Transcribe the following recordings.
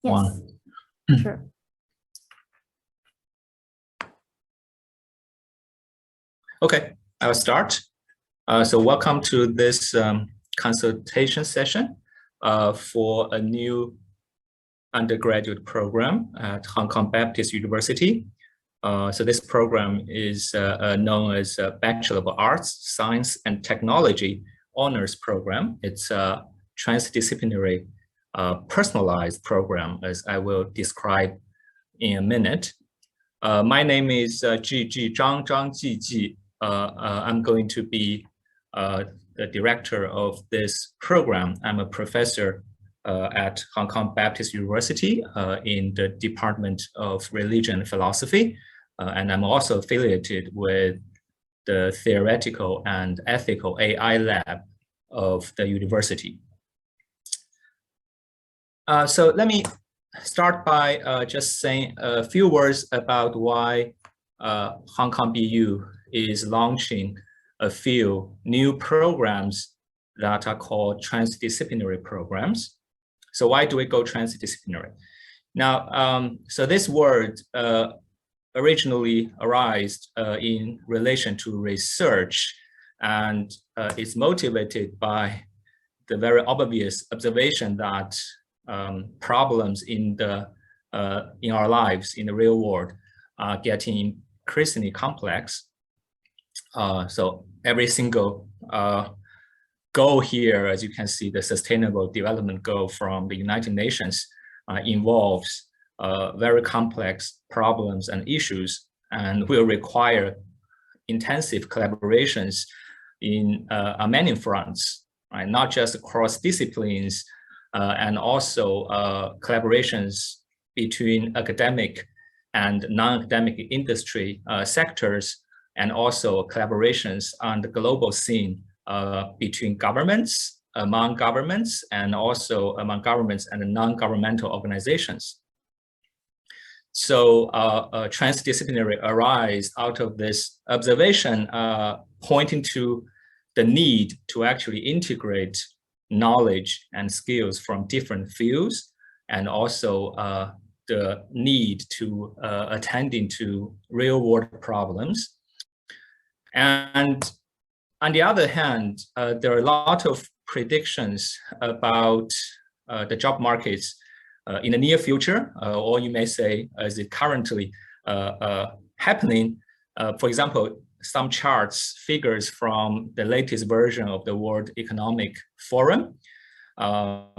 Yes, sure. Okay, I'll start. So welcome to this consultation session for a new undergraduate program at Hong Kong Baptist University. So this program is known as Bachelor of Arts, Science and Technology Honors Program. It's a transdisciplinary personalized program, as I will describe in a minute. My name is Zhang Ji. I'm going to be the director of this program. I'm a professor at Hong Kong Baptist University in the Department of Religion and Philosophy. And I'm also affiliated with the Theoretical and Ethical AI Lab of the university. So let me start by just saying a few words about why Hong Kong BU is launching a few new programs that are called transdisciplinary programs. So why do we go transdisciplinary? Now, so this word originally arose in relation to research, and is motivated by the very obvious observation that problems in our lives in the real world are getting increasingly complex. So every single goal here, as you can see, the Sustainable Development Goal from the United Nations involves very complex problems and issues, and will require intensive collaborations in many fronts, right? Not just across disciplines, and also collaborations between academic and non-academic industry sectors, and also collaborations on the global scene between governments, among governments, and also among governments and non-governmental organizations. So transdisciplinary arise out of this observation, pointing to the need to actually integrate knowledge and skills from different fields, and also the need to attending to real world problems. And on the other hand, there are a lot of predictions about the job markets in the near future, or you may say as it currently happening. For example, some charts, figures from the latest version of the World Economic Forum.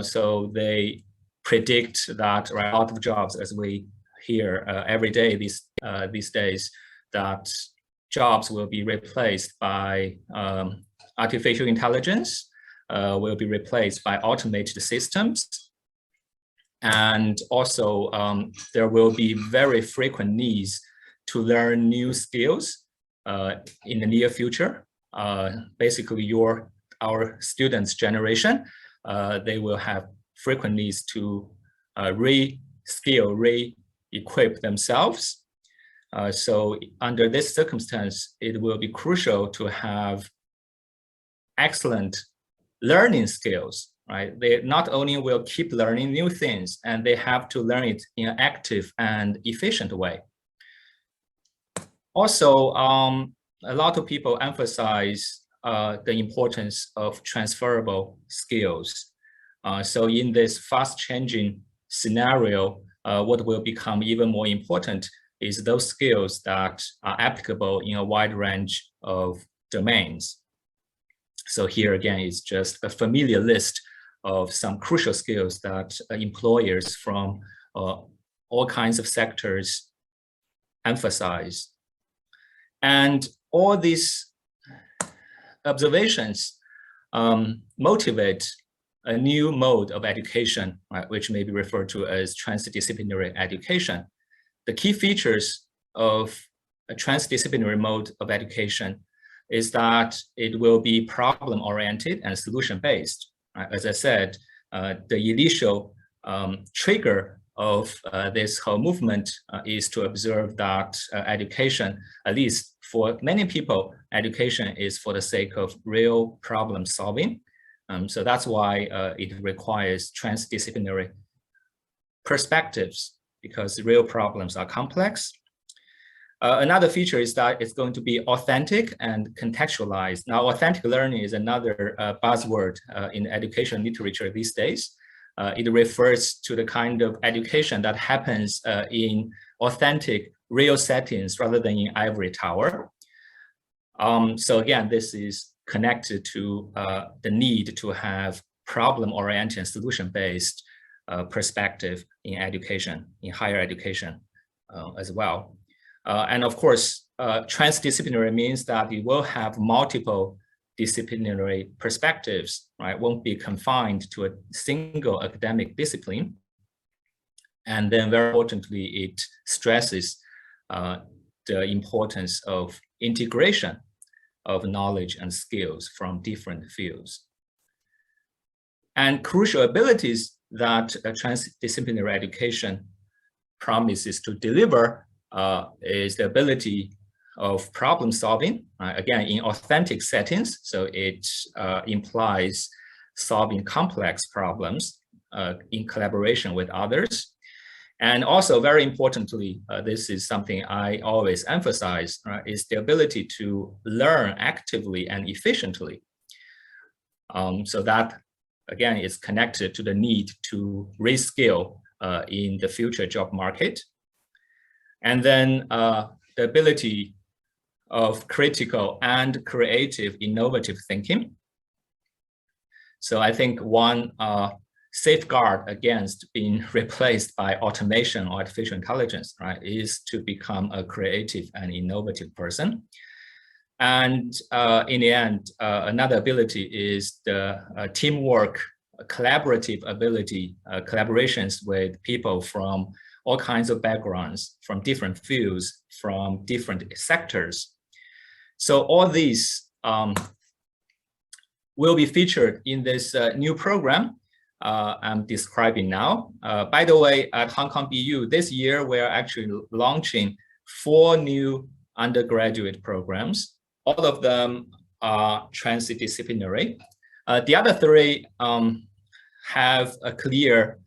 So they predict that a lot of jobs, as we hear every day these days, that jobs will be replaced by artificial intelligence, will be replaced by automated systems. And also there will be very frequent needs to learn new skills in the near future. Basically, our students' generation, they will have frequent needs to re-skill, re-equip themselves. So under this circumstance, it will be crucial to have excellent learning skills, right? They not only will keep learning new things, and they have to learn it in an active and efficient way. Also, a lot of people emphasize the importance of transferable skills. So in this fast-changing scenario, what will become even more important is those skills that are applicable in a wide range of domains. So here again is just a familiar list of some crucial skills that employers from all kinds of sectors emphasize. And all these observations motivate a new mode of education, right, which may be referred to as transdisciplinary education. The key features of a transdisciplinary mode of education is that it will be problem-oriented and solution-based. As I said, the initial trigger of this whole movement is to observe that education, at least for many people, education is for the sake of real problem solving. So that's why it requires transdisciplinary perspectives, because real problems are complex. Another feature is that it's going to be authentic and contextualized. Now, authentic learning is another buzzword in education literature these days. It refers to the kind of education that happens in authentic, real settings rather than in ivory tower. So again, this is connected to the need to have problem-oriented and solution-based perspective in education, in higher education as well. And of course, transdisciplinary means that you will have multiple disciplinary perspectives, right? Won't be confined to a single academic discipline. And then very importantly, it stresses the importance of integration of knowledge and skills from different fields. And crucial abilities that a transdisciplinary education promises to deliver is the ability of problem solving, again, in authentic settings. So it implies solving complex problems in collaboration with others. And also, very importantly, this is something I always emphasize, is the ability to learn actively and efficiently. So that, again, is connected to the need to reskill in the future job market. And then the ability of critical and creative, innovative thinking. So I think one safeguard against being replaced by automation or artificial intelligence, right, is to become a creative and innovative person. And in the end, another ability is the teamwork, collaborative ability, collaborations with people from all kinds of backgrounds, from different fields, from different sectors. So all these will be featured in this new program I'm describing now. By the way, at Hong Kong BU this year, we're actually launching 4 new undergraduate programs. All of them are transdisciplinary. The other 3 have a clear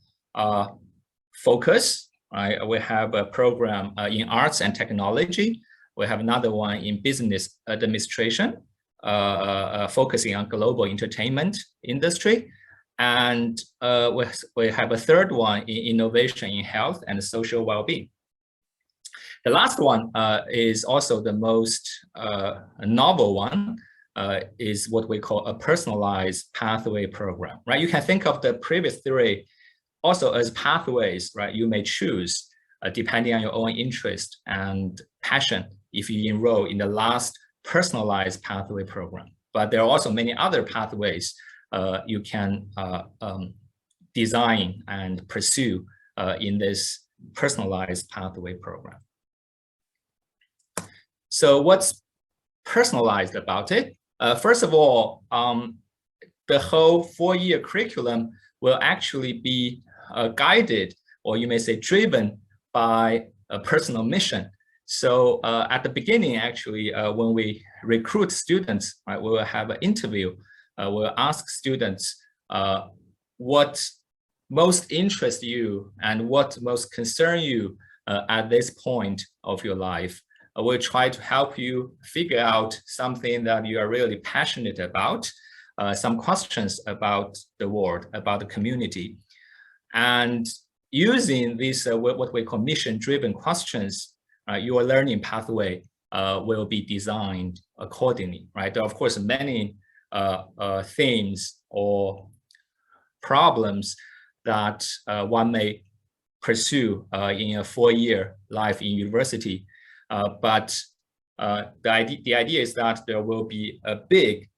focus. Right? We have a program in arts and technology. We have another one in business administration, focusing on global entertainment industry. And we have a 3rd one in innovation in health and social well-being. The last one is also the most novel one, is what we call a personalized pathway program, right? You can think of the previous 3 also as pathways, right? You may choose depending on your own interest and passion if you enroll in the last personalized pathway program. But there are also many other pathways you can design and pursue in this personalized pathway program. So what's personalized about it? First of all, the whole 4-year curriculum will actually be guided, or you may say driven, by a personal mission. So at the beginning, actually, when we recruit students, right, we will have an interview. We'll ask students what most interests you and what most concern you at this point of your life. We'll try to help you figure out something that you are really passionate about, some questions about the world, about the community. And using these, what we call mission-driven questions, your learning pathway will be designed accordingly, right? There are, of course, many themes or problems that one may pursue in a 4-year life in university. But the idea is that there will be a big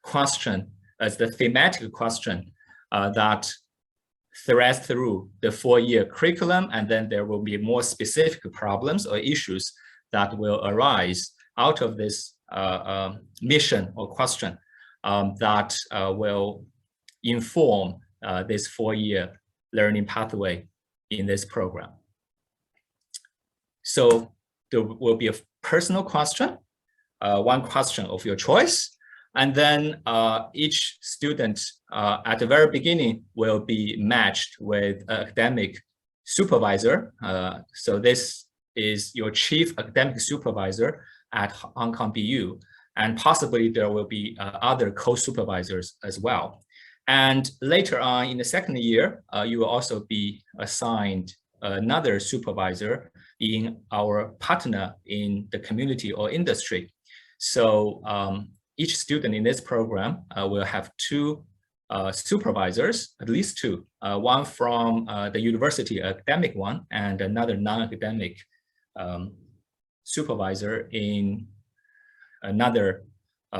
question as the thematic question that threads through the 4-year curriculum, and then there will be more specific problems or issues that will arise out of this mission or question that will inform this 4-year learning pathway in this program. So there will be a personal question, one question of your choice, and then each student at the very beginning will be matched with an academic supervisor. So this is your chief academic supervisor at HKBU, and possibly there will be other co-supervisors as well. And later on in the second year, you will also be assigned another supervisor in our partner in the community or industry. So each student in this program will have two supervisors, at least two, one from the university academic one and another non-academic supervisor in another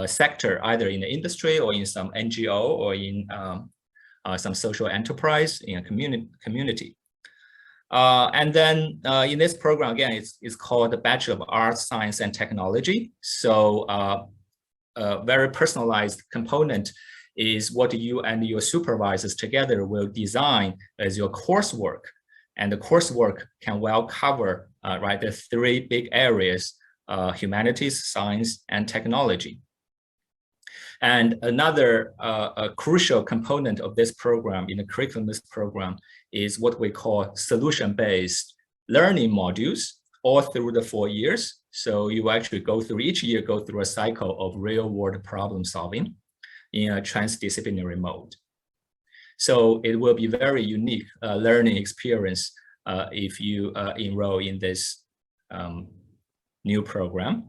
sector, either in the industry or in some NGO or in some social enterprise in a community. And then in this program, again, it's called the Bachelor of Arts, Science, and Technology. So a very personalized component is what you and your supervisors together will design as your coursework. And the coursework can well cover right, the three big areas, humanities, science, and technology. And another crucial component of this program, in the curriculum of this program, is what we call solution-based learning modules all through the 4 years. So you actually go through, each year go through a cycle of real-world problem solving in a transdisciplinary mode. So it will be very unique learning experience if you enroll in this new program.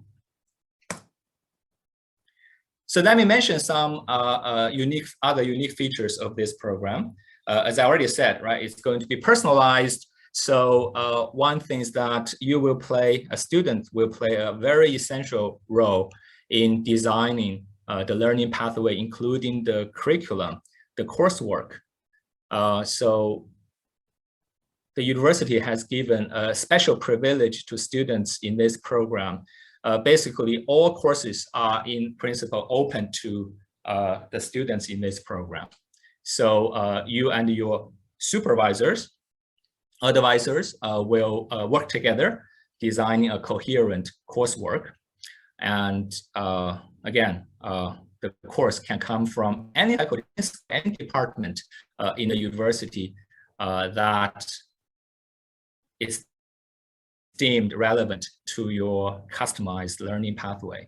So let me mention some other unique features of this program. As I already said, right, it's going to be personalized. So one thing is that you will play, a student will play a very essential role in designing the learning pathway, including the curriculum, the coursework. So the university has given a special privilege to students in this program. Basically, all courses are in principle open to the students in this program. So you and your supervisors, advisors will work together, designing a coherent coursework. And again, the course can come from any department in the university that is deemed relevant to your customized learning pathway.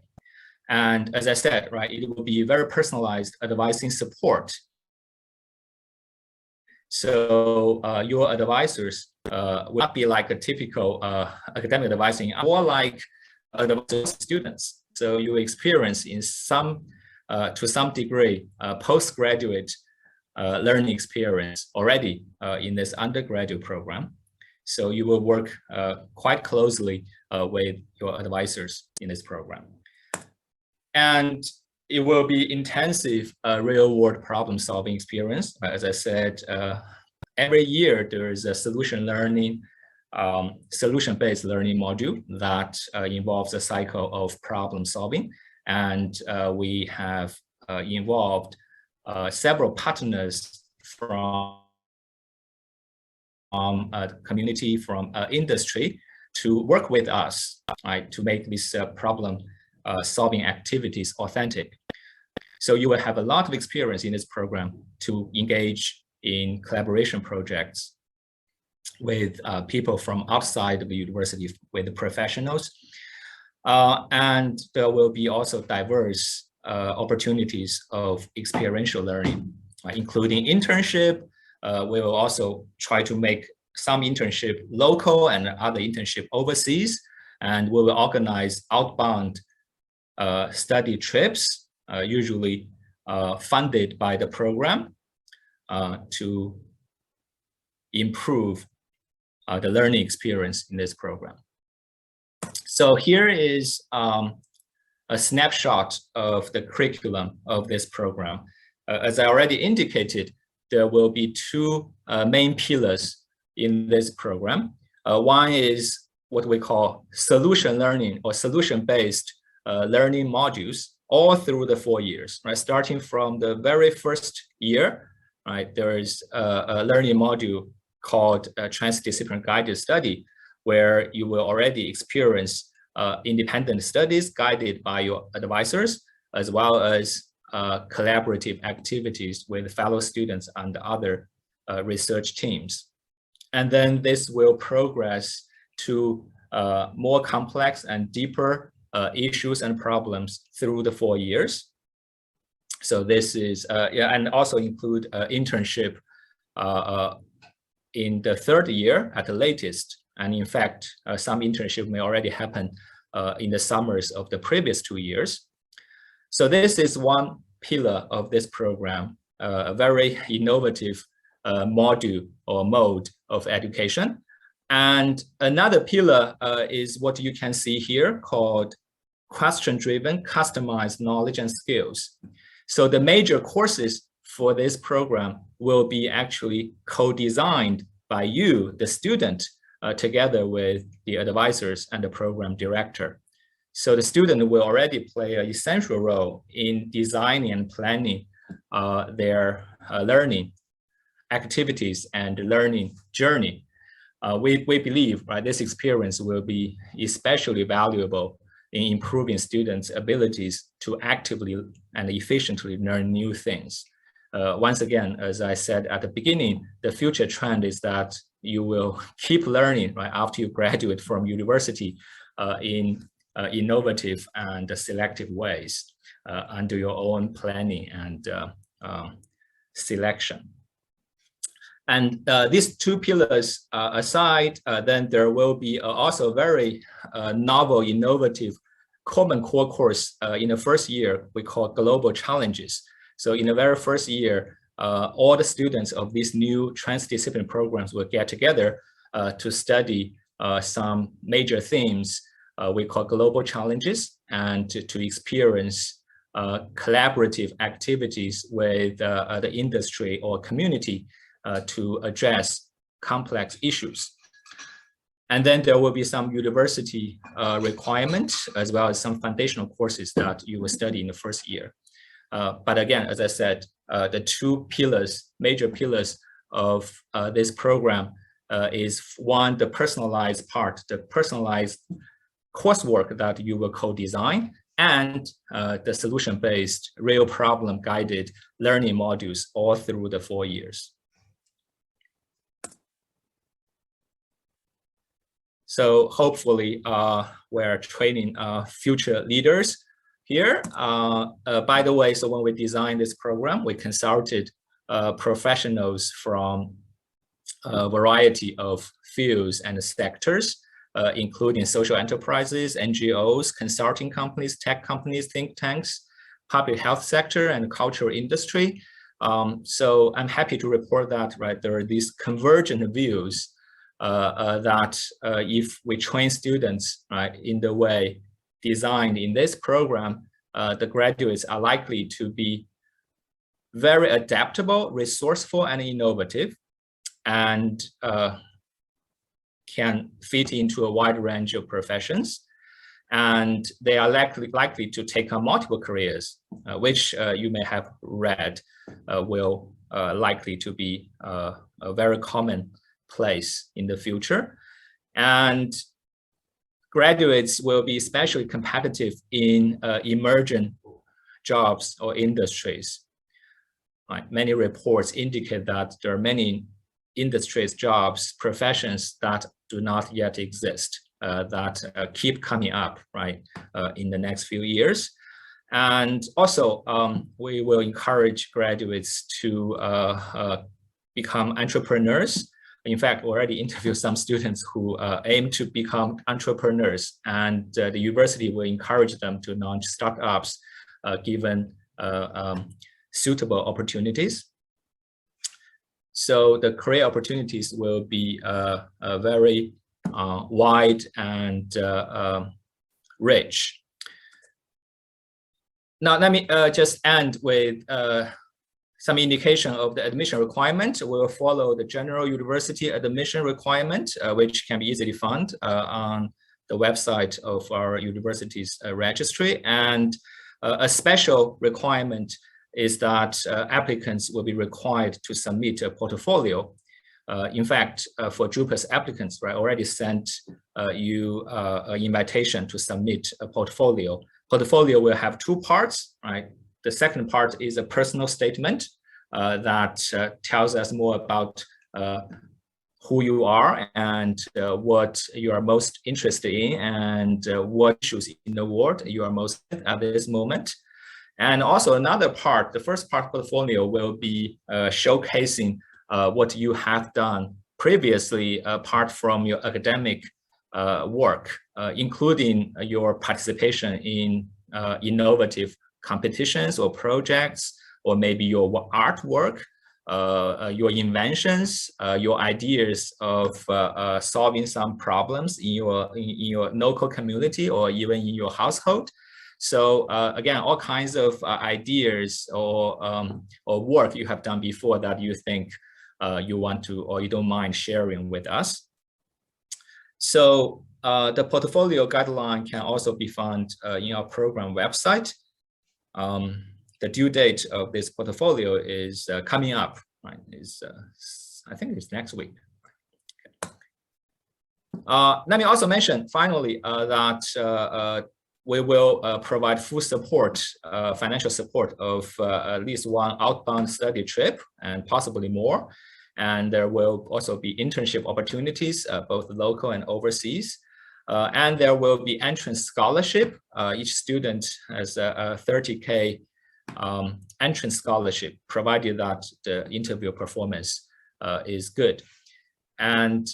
And as I said, right, it will be very personalized advising support. So your advisors will not be like a typical academic advising, or like students. So you experience in some, to some degree, postgraduate learning experience already in this undergraduate program. So you will work quite closely with your advisors in this program. And it will be intensive real-world problem-solving experience. As I said, every year there is a solution-based learning module that involves a cycle of problem-solving. And we have involved several partners from community, from industry, to work with us, right, to make these problem solving activities authentic. So you will have a lot of experience in this program to engage in collaboration projects with people from outside of the university, with the professionals. And there will be also diverse opportunities of experiential learning, including internship. We will also try to make some internship local and other internship overseas. And we will organize outbound study trips, usually funded by the program, to improve the learning experience in this program. So here is a snapshot of the curriculum of this program. As I already indicated, there will be two main pillars in this program. One is what we call solution learning or solution-based learning modules all through the 4 years, right? Starting from the very first year, right? There is a learning module called Transdisciplinary Guided Study, where you will already experience independent studies guided by your advisors, as well as collaborative activities with fellow students and other research teams. And then this will progress to more complex and deeper issues and problems through the 4 years. So this is, and also include internship in the 3rd year at the latest. And in fact, some internship may already happen in the summers of the previous 2 years. So this is one pillar of this program, a very innovative module or mode of education. And another pillar is what you can see here called question-driven customized knowledge and skills. So the major courses for this program will be actually co-designed by you, the student, together with the advisors and the program director. So the student will already play an essential role in designing and planning their learning activities and learning journey. We believe, right, this experience will be especially valuable in improving students' abilities to actively and efficiently learn new things. Once again, as I said at the beginning, the future trend is that you will keep learning, right, after you graduate from university in innovative and selective ways under your own planning and selection. And these 2 pillars aside, then there will be also very novel, innovative common core course in the 1st year we call Global Challenges. So in the very 1st year, all the students of these new transdisciplinary programs will get together to study some major themes we call global challenges, and to experience collaborative activities with the industry or community to address complex issues. And then there will be some university requirements as well as some foundational courses that you will study in the 1st year. But again, as I said, the 2 pillars, major pillars of this program is one, the personalized part, the personalized coursework that you will co-design, and the solution-based, real problem-guided learning modules all through the 4 years. So hopefully we're training future leaders here. By the way, so when we designed this program, we consulted professionals from a variety of fields and sectors, including social enterprises, NGOs, consulting companies, tech companies, think tanks, public health sector, and cultural industry. So I'm happy to report that, right, there are these convergent views that if we train students, right, in the way designed in this program, the graduates are likely to be very adaptable, resourceful, and innovative, and can fit into a wide range of professions. And they are likely to take on multiple careers, which you may have read will likely to be a very common place in the future. And graduates will be especially competitive in emerging jobs or industries. Right. Many reports indicate that there are many industries, jobs, professions that do not yet exist, that keep coming up, right, in the next few years. And also, we will encourage graduates to become entrepreneurs. In fact, we already interviewed some students who aim to become entrepreneurs, and the university will encourage them to launch startups given suitable opportunities. So the career opportunities will be very wide and rich. Now, let me just end with some indication of the admission requirement. We will follow the general university admission requirement, which can be easily found on the website of our university's registry. And a special requirement is that applicants will be required to submit a portfolio. In fact, for JUPAS applicants, right, already sent you an invitation to submit a portfolio. Portfolio will have 2 parts, right? The second part is a personal statement that tells us more about who you are and what you are most interested in and what issues in the world you are most at this moment. And also another part, the first part portfolio will be showcasing what you have done previously apart from your academic work, including your participation in innovative competitions or projects, or maybe your artwork, your inventions, your ideas of solving some problems in your local community or even in your household. So again, all kinds of ideas or work you have done before that you think you want to or you don't mind sharing with us. So the portfolio guideline can also be found in our program website. The due date of this portfolio is coming up, right? I think it's next week. Let me also mention finally that we will provide full support, financial support of at least one outbound study trip and possibly more. And there will also be internship opportunities, both local and overseas. And there will be entrance scholarship. Each student has a 30K entrance scholarship, provided that the interview performance is good. And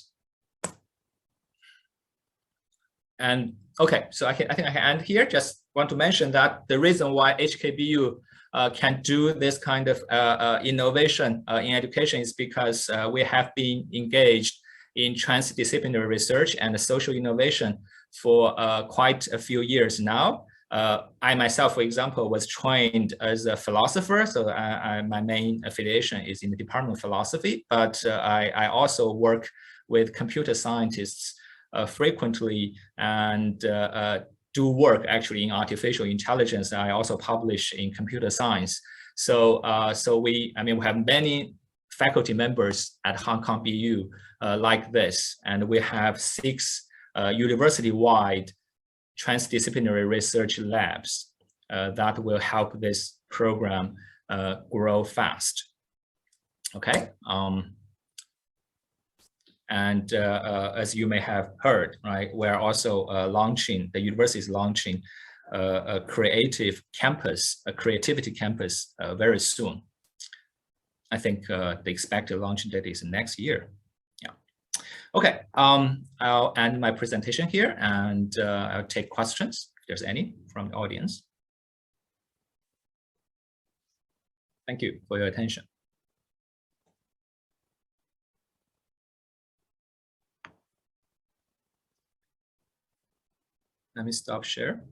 okay, so I think I can end here. Just want to mention that the reason why HKBU can do this kind of innovation in education is because we have been engaged in transdisciplinary research and social innovation for quite a few years now. I myself, for example, was trained as a philosopher, so my main affiliation is in the Department of Philosophy, but I also work with computer scientists frequently and do work actually in artificial intelligence. I also publish in computer science. So we have many faculty members at Hong Kong BU like this, and we have 6 university-wide transdisciplinary research labs that will help this program grow fast. Okay. And as you may have heard, right, we're also launching, the university is launching a creative campus, a creativity campus very soon. I think the expected launch date is next year. Yeah. Okay, I'll end my presentation here and I'll take questions if there's any from the audience. Thank you for your attention. Let me stop share.